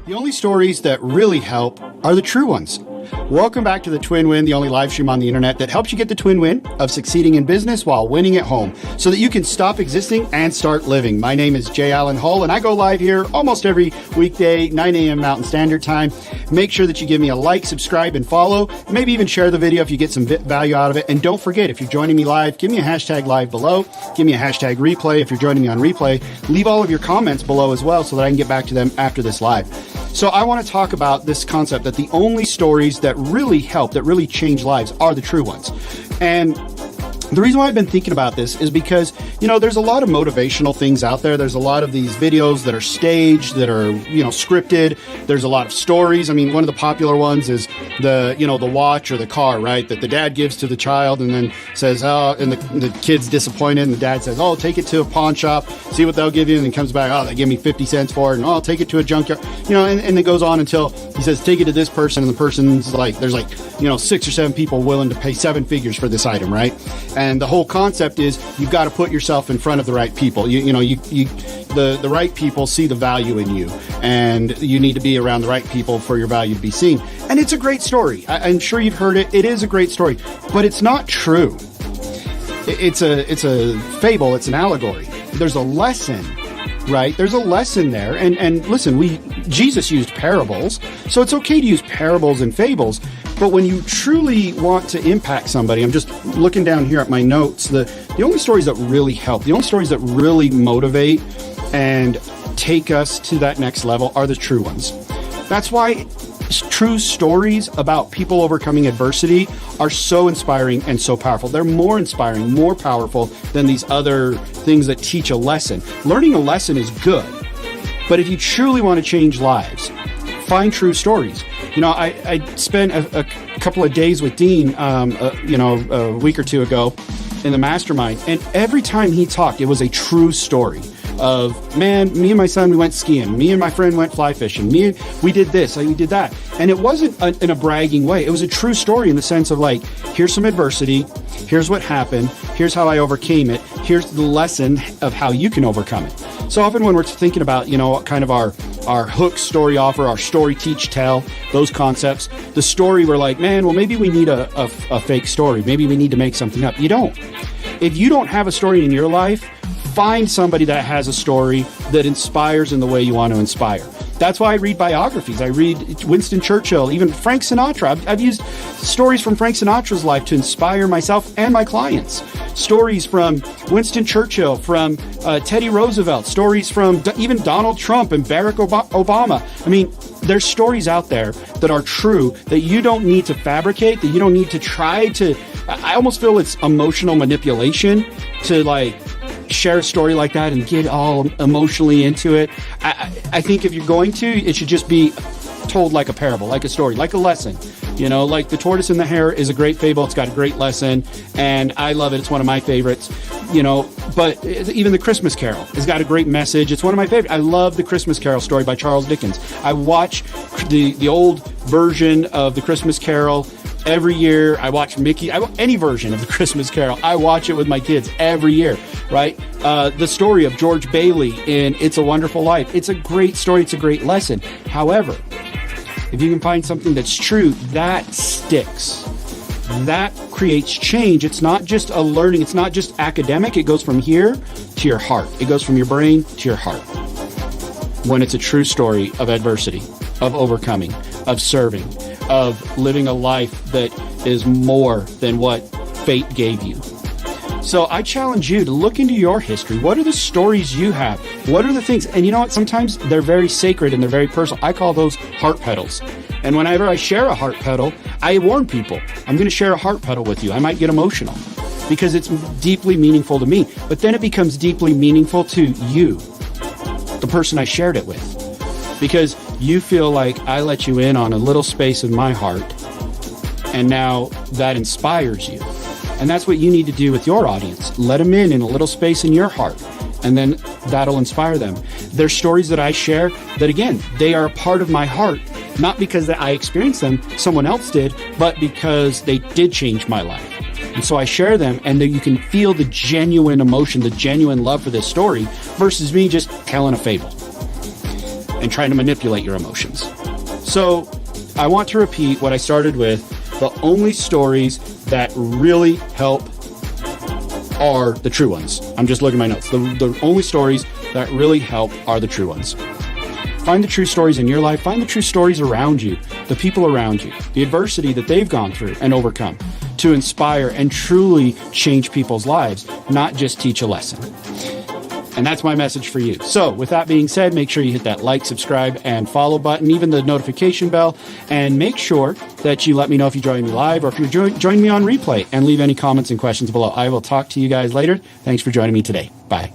The only stories that really help are the true ones. Welcome back to the Twin Win, the only live stream on the internet that helps you get the twin win of succeeding in business while winning at home so that you can stop existing and start living. My name is Jay Allen Hull, and I go live here almost every weekday, 9 a.m. Mountain Standard Time. Make sure that you give me a like, subscribe, and follow. Maybe even share the video if you get some value out of it. And don't forget, if you're joining me live, give me a hashtag live below. Give me a hashtag replay if you're joining me on replay. Leave all of your comments below as well so that I can get back to them after this live. So I want to talk about this concept that the only stories that really help, that really change lives are the true ones. And the reason why I've been thinking about this is because, there's a lot of motivational things out there. There's a lot of these videos that are staged, that are, scripted. There's a lot of stories. I mean, one of the popular ones is the watch or the car, right? That the dad gives to the child and then says, oh, and the kid's disappointed. And the dad says, oh, take it to a pawn shop, see what they'll give you. And then comes back, oh, they give me 50 cents for it. And oh, I'll take it to a junkyard, and it goes on until he says, take it to this person. And the person's like, there's 6 or 7 people willing to pay 7 figures for this item, right? And the whole concept is you've got to put yourself in front of the right people. The right people see the value in you, and you need to be around the right people for your value to be seen. And it's a great story. I'm sure you've heard it. It is a great story, but it's not true. It's a fable. It's an allegory. There's a lesson, right? There's a lesson there. And listen, Jesus used parables, so it's okay to use parables and fables. But when you truly want to impact somebody, I'm just looking down here at my notes, the only stories that really help, the only stories that really motivate and take us to that next level are the true ones. That's why true stories about people overcoming adversity are so inspiring and so powerful. They're more inspiring, more powerful than these other things that teach a lesson. Learning a lesson is good, but if you truly want to change lives, find true stories. I spent a couple of days with Dean, a week or two ago in the mastermind. And every time he talked, it was a true story of, man, me and my son, we went skiing. Me and my friend went fly fishing. We did this, we did that. And it wasn't in a bragging way. It was a true story in the sense of here's some adversity. Here's what happened. Here's how I overcame it. Here's the lesson of how you can overcome it. So often when we're thinking about, kind of our hook story offer, our story, teach, tell, those concepts, the story, we're like, man, well, maybe we need a fake story. Maybe we need to make something up. You don't. If you don't have a story in your life, find somebody that has a story that inspires in the way you want to inspire. That's why I read biographies. I read Winston Churchill, even Frank Sinatra. I've used stories from Frank Sinatra's life to inspire myself and my clients. Stories from Winston Churchill, from Teddy Roosevelt, stories from even Donald Trump and Barack Obama. I mean, there's stories out there that are true that you don't need to fabricate, that you don't need to try to. I almost feel it's emotional manipulation to share a story like that and get all emotionally into it. I think if you're going to, it should just be told like a parable, like a story, like a lesson. Like The Tortoise and the Hare is a great fable. It's got a great lesson, and I love it. It's one of my favorites. But even The Christmas Carol has got a great message. It's one of my favorites. I love The Christmas Carol story by Charles Dickens. I watch the old version of The Christmas Carol every year. I watch any version of The Christmas Carol. I watch it with my kids every year, right? The story of George Bailey in It's a Wonderful Life. It's a great story. It's a great lesson. However, if you can find something that's true, that sticks. That creates change. It's not just a learning. It's not just academic. It goes from here to your heart. It goes from your brain to your heart. When it's a true story of adversity, of overcoming, of serving, of living a life that is more than what fate gave you. So I challenge you to look into your history. What are the stories you have? What are the things? And you know what? Sometimes they're very sacred and they're very personal. I call those heart pedals. And whenever I share a heart pedal, I warn people, I'm going to share a heart pedal with you. I might get emotional because it's deeply meaningful to me. But then it becomes deeply meaningful to you, the person I shared it with. Because you feel like I let you in on a little space of my heart, and now that inspires you. And that's what you need to do with your audience. Let them in a little space in your heart, and then that'll inspire them. There's stories that I share that, again, they are a part of my heart, not because that I experienced them, someone else did, but because they did change my life. And so I share them, and then you can feel the genuine emotion, the genuine love for this story versus me just telling a fable. and trying to manipulate your emotions. So I want to repeat what I started with. The only stories that really help are the true ones. I'm just looking at my notes. The only stories that really help are the true ones. Find the true stories in your life. Find the true stories around you, the people around you, the adversity that they've gone through and overcome to inspire and truly change people's lives, not just teach a lesson. And that's my message for you. So with that being said, make sure you hit that like, subscribe, and follow button, even the notification bell, and make sure that you let me know if you join me live or if you're joining me on replay, and leave any comments and questions below. I will talk to you guys later. Thanks for joining me today. Bye.